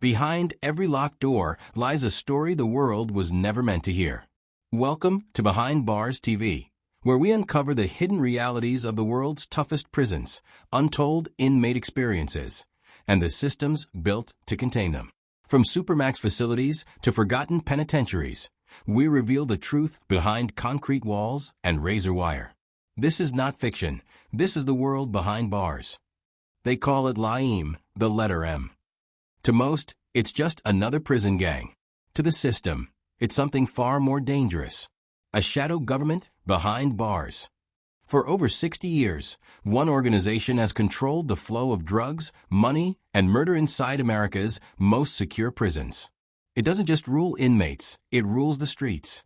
Behind every locked door lies a story the world was never meant to hear. Welcome to Behind Bars TV, where we uncover the hidden realities of the world's toughest prisons, untold inmate experiences, and the systems built to contain them. From supermax facilities to forgotten penitentiaries, we reveal the truth behind concrete walls and razor wire. This is not fiction. This is the world behind bars. They call it LAIM, the letter M. To most, it's just another prison gang. To the system, it's something far more dangerous. A shadow government behind bars. For over 60 years, one organization has controlled the flow of drugs, money, and murder inside America's most secure prisons. It doesn't just rule inmates, it rules the streets.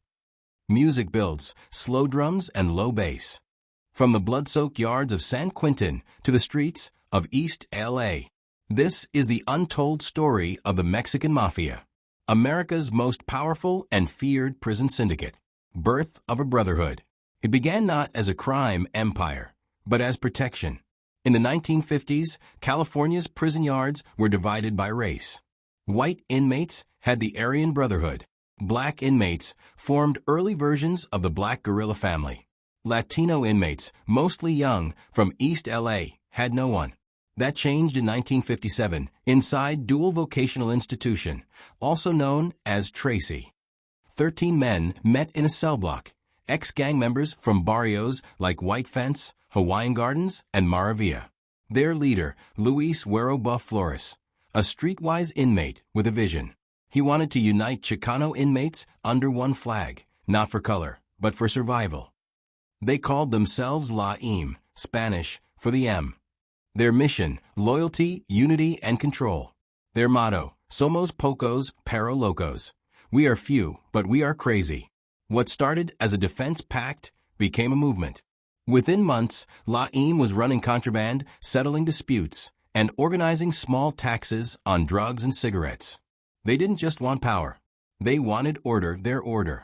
Music builds, slow drums and low bass. From the blood-soaked yards of San Quentin to the streets of East LA. This is the untold story of the Mexican Mafia, America's most powerful and feared prison syndicate. Birth of a brotherhood. It began not as a crime empire, but as protection. In the 1950s, California's prison yards were divided by race. White inmates had the Aryan Brotherhood. Black inmates formed early versions of the Black Guerrilla family. Latino inmates, mostly young, from East LA, had no one. That changed in 1957 inside Dual Vocational Institution, also known as Tracy. 13 men met in a cell block, ex-gang members from barrios like White Fence, Hawaiian Gardens, and Maravilla. Their leader, Luis Huero Buff Flores, a streetwise inmate with a vision. He wanted to unite Chicano inmates under one flag, not for color, but for survival. They called themselves LAIM, Spanish for the M. Their mission, loyalty, unity, and control. Their motto, Somos pocos, pero locos. We are few, but we are crazy. What started as a defense pact became a movement. Within months, LAIM was running contraband, settling disputes, and organizing small taxes on drugs and cigarettes. They didn't just want power. They wanted order, their order.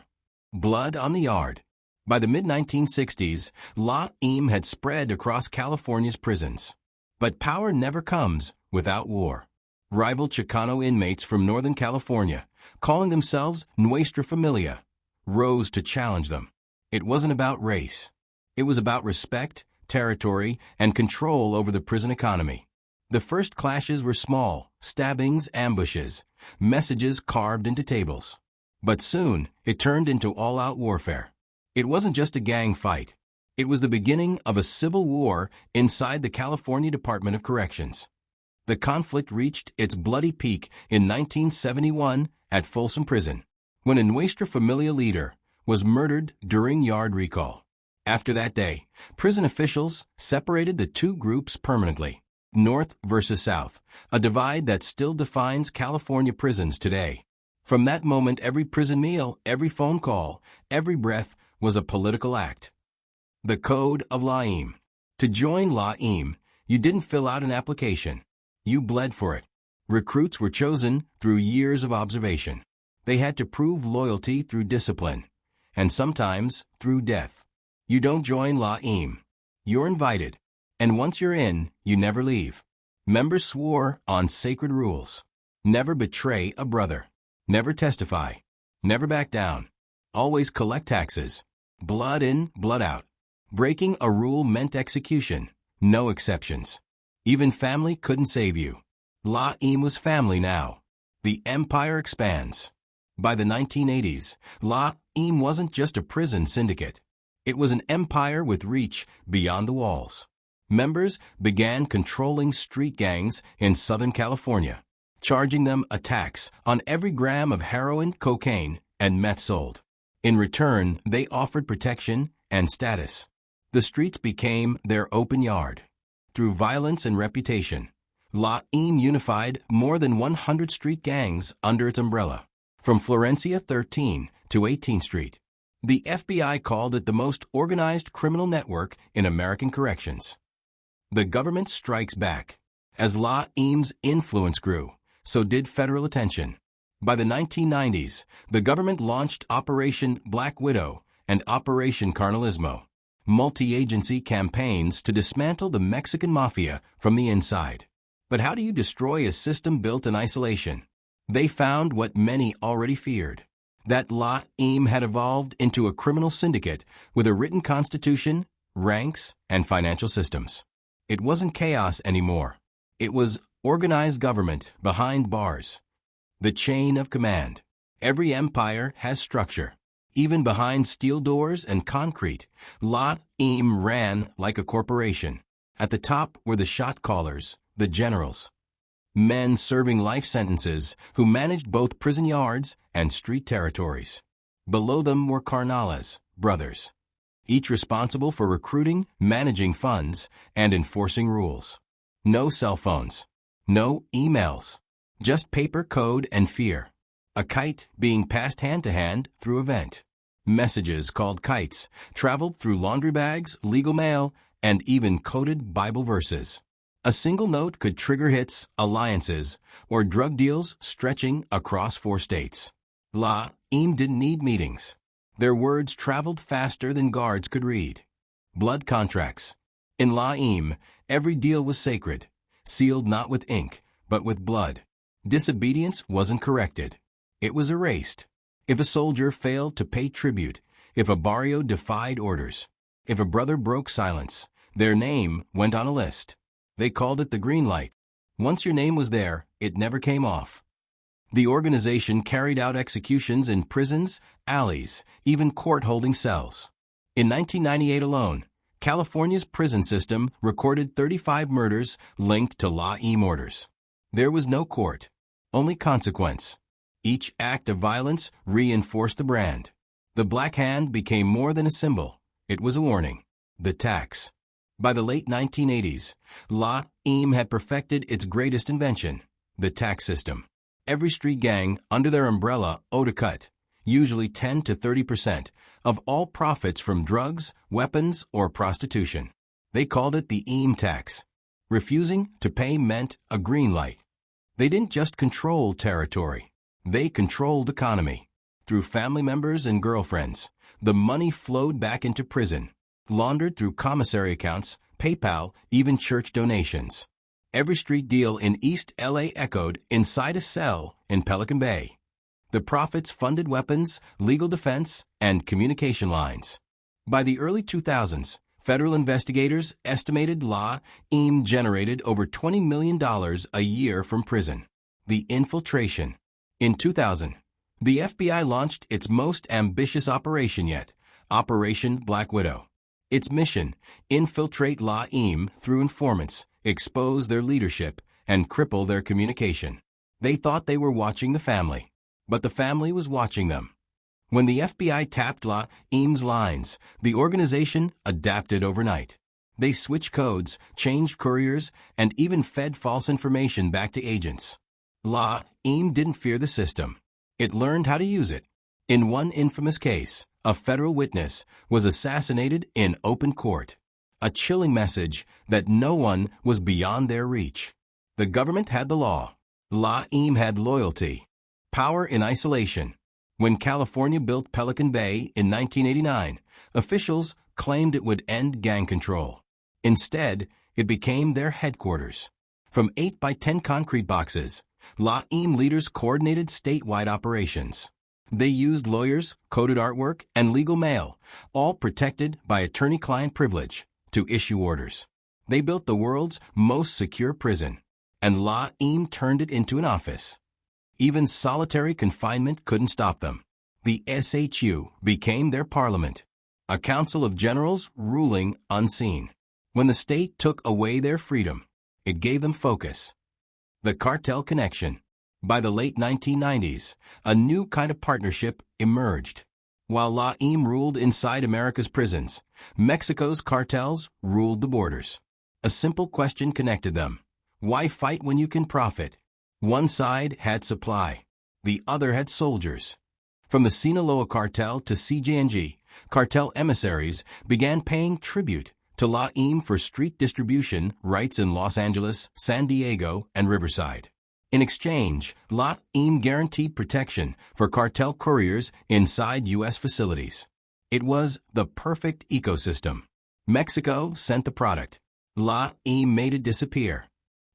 Blood on the yard. By the mid-1960s, LAIM had spread across California's prisons. But power never comes without war. Rival Chicano inmates from Northern California, calling themselves Nuestra Familia, rose to challenge them. It wasn't about race. It was about respect, territory, and control over the prison economy. The first clashes were small, stabbings, ambushes, messages carved into tables. But soon, it turned into all-out warfare. It wasn't just a gang fight. It was the beginning of a civil war inside the California Department of Corrections. The conflict reached its bloody peak in 1971 at Folsom Prison, when a Nuestra Familia leader was murdered during yard recall. After that day, prison officials separated the two groups permanently, North versus South, a divide that still defines California prisons today. From that moment, every prison meal, every phone call, every breath was a political act. The Code of LAIM. To join LAIM, you didn't fill out an application. You bled for it. Recruits were chosen through years of observation. They had to prove loyalty through discipline, and sometimes through death. You don't join LAIM. You're invited. And once you're in, you never leave. Members swore on sacred rules. Never betray a brother. Never testify. Never back down. Always collect taxes. Blood in, blood out. Breaking a rule meant execution. No exceptions. Even family couldn't save you. LAIM was family now. The empire expands. By the 1980s, LAIM wasn't just a prison syndicate. It was an empire with reach beyond the walls. Members began controlling street gangs in Southern California, charging them a tax on every gram of heroin, cocaine, and meth sold. In return, they offered protection and status. The streets became their open yard. Through violence and reputation, LAIM unified more than 100 street gangs under its umbrella, from Florencia 13 to 18th Street. The FBI called it the most organized criminal network in American corrections. The government strikes back. As LAIM's influence grew, so did federal attention. By the 1990s, the government launched Operation Black Widow and Operation Carnalismo, multi-agency campaigns to dismantle the Mexican Mafia from the inside. But how do you destroy a system built in isolation? They found what many already feared, that La-Im had evolved into a criminal syndicate with a written constitution, ranks, and financial systems. It wasn't chaos anymore. It was organized government behind bars. The chain of command. Every empire has structure. Even behind steel doors and concrete, La-Im ran like a corporation. At the top were the shot callers, the generals. Men serving life sentences who managed both prison yards and street territories. Below them were carnales, brothers, each responsible for recruiting, managing funds, and enforcing rules. No cell phones. No emails. Just paper code and fear. A kite being passed hand to hand through a vent. Messages called kites traveled through laundry bags, legal mail, and even coded Bible verses. A single note could trigger hits, alliances, or drug deals stretching across 4 states. La-Im didn't need meetings. Their words traveled faster than guards could read. Blood contracts. In La-Im, every deal was sacred, sealed not with ink, but with blood. Disobedience wasn't corrected. It was erased. If a soldier failed to pay tribute, if a barrio defied orders, if a brother broke silence, their name went on a list. They called it the green light. Once your name was there, it never came off. The organization carried out executions in prisons, alleys, even court-holding cells. In 1998 alone, California's prison system recorded 35 murders linked to La-Im orders. There was no court, only consequence. Each act of violence reinforced the brand. The black hand became more than a symbol. It was a warning. The tax. By the late 1980s, La-Im had perfected its greatest invention, the tax system. Every street gang under their umbrella owed a cut, usually 10 to 30%, of all profits from drugs, weapons, or prostitution. They called it the Im tax. Refusing to pay meant a green light. They didn't just control territory. They controlled economy. Through family members and girlfriends, the money flowed back into prison, laundered through commissary accounts, PayPal, even church donations. Every street deal in East LA echoed inside a cell in Pelican Bay. The profits funded weapons, legal defense, and communication lines. By the early 2000s, federal investigators estimated La-Im generated over $20 million a year from prison. The infiltration. In 2000, the FBI launched its most ambitious operation yet, Operation Black Widow. Its mission, infiltrate La-Im through informants, expose their leadership, and cripple their communication. They thought they were watching the family, but the family was watching them. When the FBI tapped La-Im's lines, the organization adapted overnight. They switched codes, changed couriers, and even fed false information back to agents. La-Im didn't fear the system. It learned how to use it. In one infamous case, a federal witness was assassinated in open court. A chilling message that no one was beyond their reach. The government had the law. La-Im had loyalty. Power in isolation. When California built Pelican Bay in 1989, officials claimed it would end gang control. Instead, it became their headquarters. From 8 by 10 concrete boxes, La-Im leaders coordinated statewide operations. They used lawyers, coded artwork, and legal mail, all protected by attorney-client privilege, to issue orders. They built the world's most secure prison, and La-Im turned it into an office. Even solitary confinement couldn't stop them. The SHU became their parliament, a council of generals ruling unseen. When the state took away their freedom, it gave them focus. The cartel connection. By the late 1990s, a new kind of partnership emerged. While La-Im ruled inside America's prisons, Mexico's cartels ruled the borders. A simple question connected them. Why fight when you can profit? One side had supply. The other had soldiers. From the Sinaloa cartel to CJNG, cartel emissaries began paying tribute to La-Im for street distribution rights in Los Angeles, San Diego, and Riverside. In exchange, La-Im guaranteed protection for cartel couriers inside U.S. facilities. It was the perfect ecosystem. Mexico sent the product. La-Im made it disappear.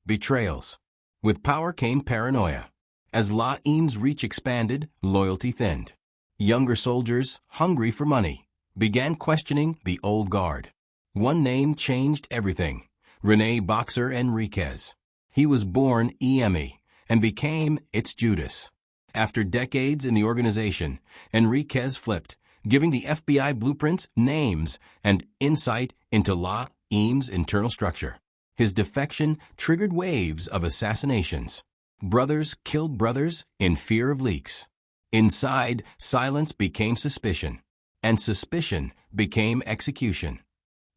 Betrayals. With power came paranoia. As Laim's reach expanded, loyalty thinned. Younger soldiers, hungry for money, began questioning the old guard. One name changed everything: René Boxer Enriquez. He was born EME and became its Judas. After decades in the organization, Enriquez flipped, giving the FBI blueprints, names, and insight into Laim's internal structure. His defection triggered waves of assassinations. Brothers killed brothers in fear of leaks. Inside, silence became suspicion, and suspicion became execution.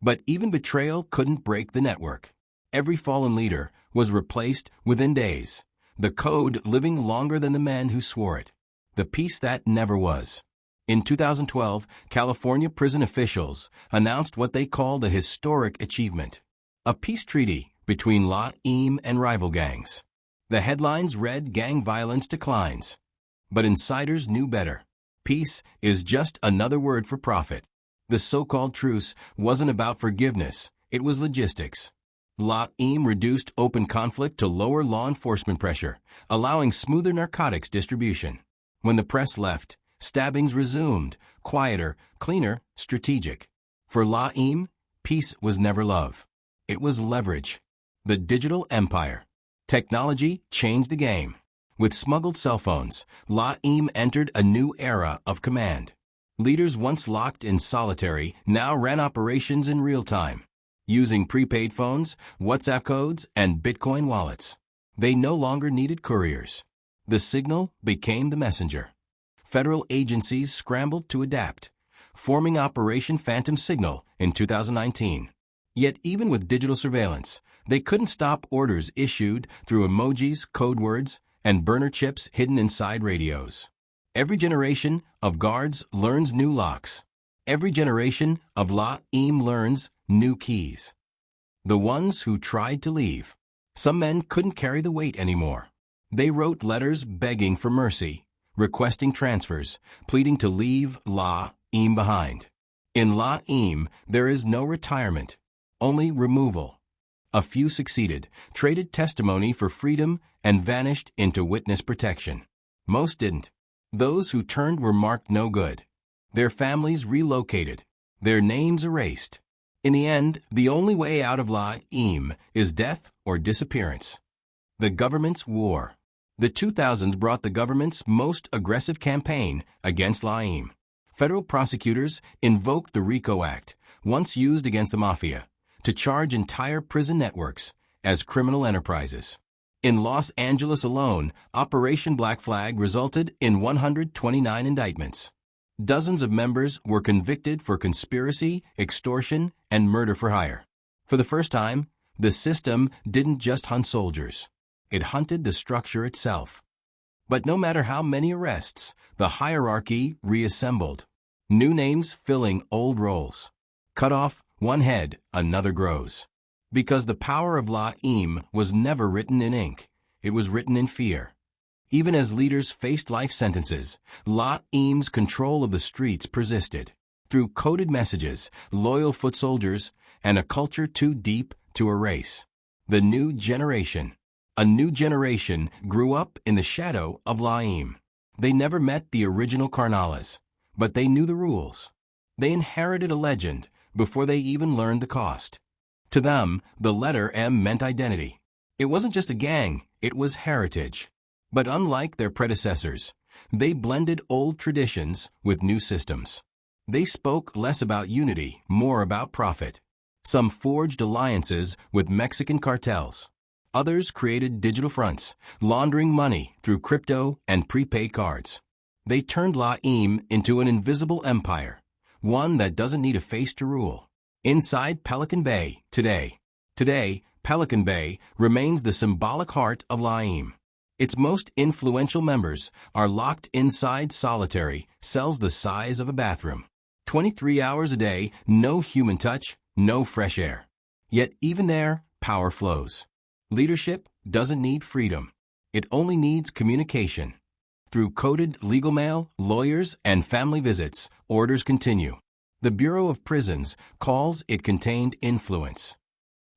But even betrayal couldn't break the network. Every fallen leader was replaced within days, the code living longer than the men who swore it. The peace that never was. In 2012, California prison officials announced what they called a historic achievement: a peace treaty between Laim and rival gangs. The headlines read, "Gang violence declines." But insiders knew better. Peace is just another word for profit. The so-called truce wasn't about forgiveness, it was logistics. Laim reduced open conflict to lower law enforcement pressure, allowing smoother narcotics distribution. When the press left, stabbings resumed, quieter, cleaner, strategic. For Laim, peace was never love. It was leverage. The digital empire. Technology changed the game. With smuggled cell phones, Laim entered a new era of command. Leaders once locked in solitary now ran operations in real time. Using prepaid phones, WhatsApp codes, and Bitcoin wallets. They no longer needed couriers. The signal became the messenger. Federal agencies scrambled to adapt, forming Operation Phantom Signal in 2019. Yet even with digital surveillance, they couldn't stop orders issued through emojis, code words, and burner chips hidden inside radios. Every generation of guards learns new locks. Every generation of Laim learns new keys. The ones who tried to leave. Some men couldn't carry the weight anymore. They wrote letters begging for mercy, requesting transfers, pleading to leave Laim behind. In Laim, there is no retirement, only removal. A few succeeded, traded testimony for freedom, and vanished into witness protection. Most didn't. Those who turned were marked no good. Their families relocated, their names erased. In the end, the only way out of Laim is death or disappearance. The government's war. The 2000s brought the government's most aggressive campaign against Laim. Federal prosecutors invoked the RICO Act, once used against the Mafia, to charge entire prison networks as criminal enterprises. In Los Angeles alone, Operation Black Flag resulted in 129 indictments. Dozens of members were convicted for conspiracy, extortion, and murder for hire. For the first time, the system didn't just hunt soldiers. It hunted the structure itself. But no matter how many arrests, the hierarchy reassembled. New names filling old roles. Cut off one head, another grows. Because the power of Laim was never written in ink. It was written in fear. Even as leaders faced life sentences, Laim's control of the streets persisted. Through coded messages, loyal foot soldiers, and a culture too deep to erase. The new generation. A new generation grew up in the shadow of Laim. They never met the original Cartels, but they knew the rules. They inherited a legend before they even learned the cost. To them, the letter M meant identity. It wasn't just a gang, it was heritage. But unlike their predecessors, they blended old traditions with new systems. They spoke less about unity, more about profit. Some forged alliances with Mexican cartels. Others created digital fronts, laundering money through crypto and prepaid cards. They turned Laim into an invisible empire, one that doesn't need a face to rule. Inside Pelican Bay, today, Pelican Bay remains the symbolic heart of Laim. Its most influential members are locked inside solitary cells the size of a bathroom. 23 hours a day, no human touch, no fresh air. Yet even there, power flows. Leadership doesn't need freedom. It only needs communication. Through coded legal mail, lawyers, and family visits, orders continue. The Bureau of Prisons calls it contained influence.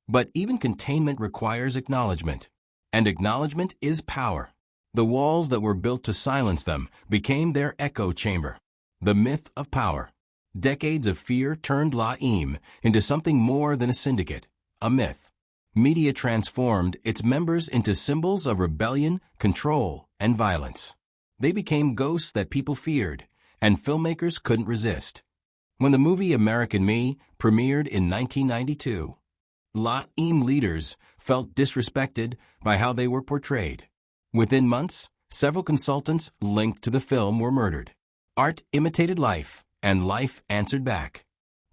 But even containment requires acknowledgement. And acknowledgement is power. The walls that were built to silence them became their echo chamber. The myth of power. Decades of fear turned Laim into something more than a syndicate, a myth. Media transformed its members into symbols of rebellion, control, and violence. They became ghosts that people feared, and filmmakers couldn't resist. When the movie American Me premiered in 1992, Laim leaders felt disrespected by how they were portrayed. Within months, several consultants linked to the film were murdered. Art imitated life, and life answered back.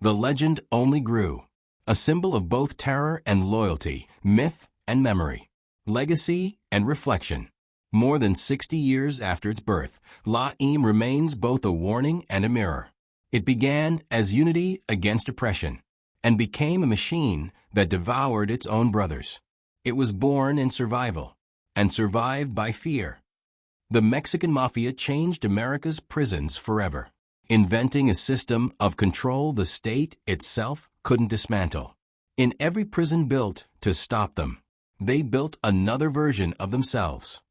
The legend only grew, a symbol of both terror and loyalty, myth and memory, legacy and reflection. More than 60 years after its birth, Laim remains both a warning and a mirror. It began as unity against oppression, and became a machine that devoured its own brothers. It was born in survival, and survived by fear. The Mexican Mafia changed America's prisons forever, inventing a system of control the state itself couldn't dismantle. In every prison built to stop them, they built another version of themselves.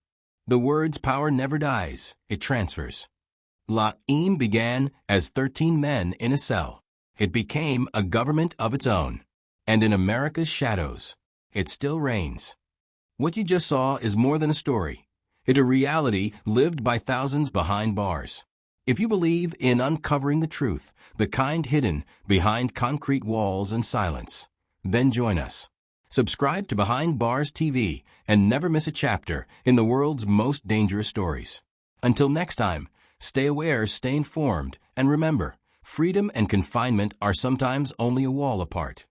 The words power never dies, it transfers. Laim began as 13 men in a cell. It became a government of its own. And in America's shadows, it still reigns. What you just saw is more than a story. It's a reality lived by thousands behind bars. If you believe in uncovering the truth, the kind hidden behind concrete walls and silence, then join us. Subscribe to Behind Bars TV and never miss a chapter in the world's most dangerous stories. Until next time, stay aware, stay informed, and remember, freedom and confinement are sometimes only a wall apart.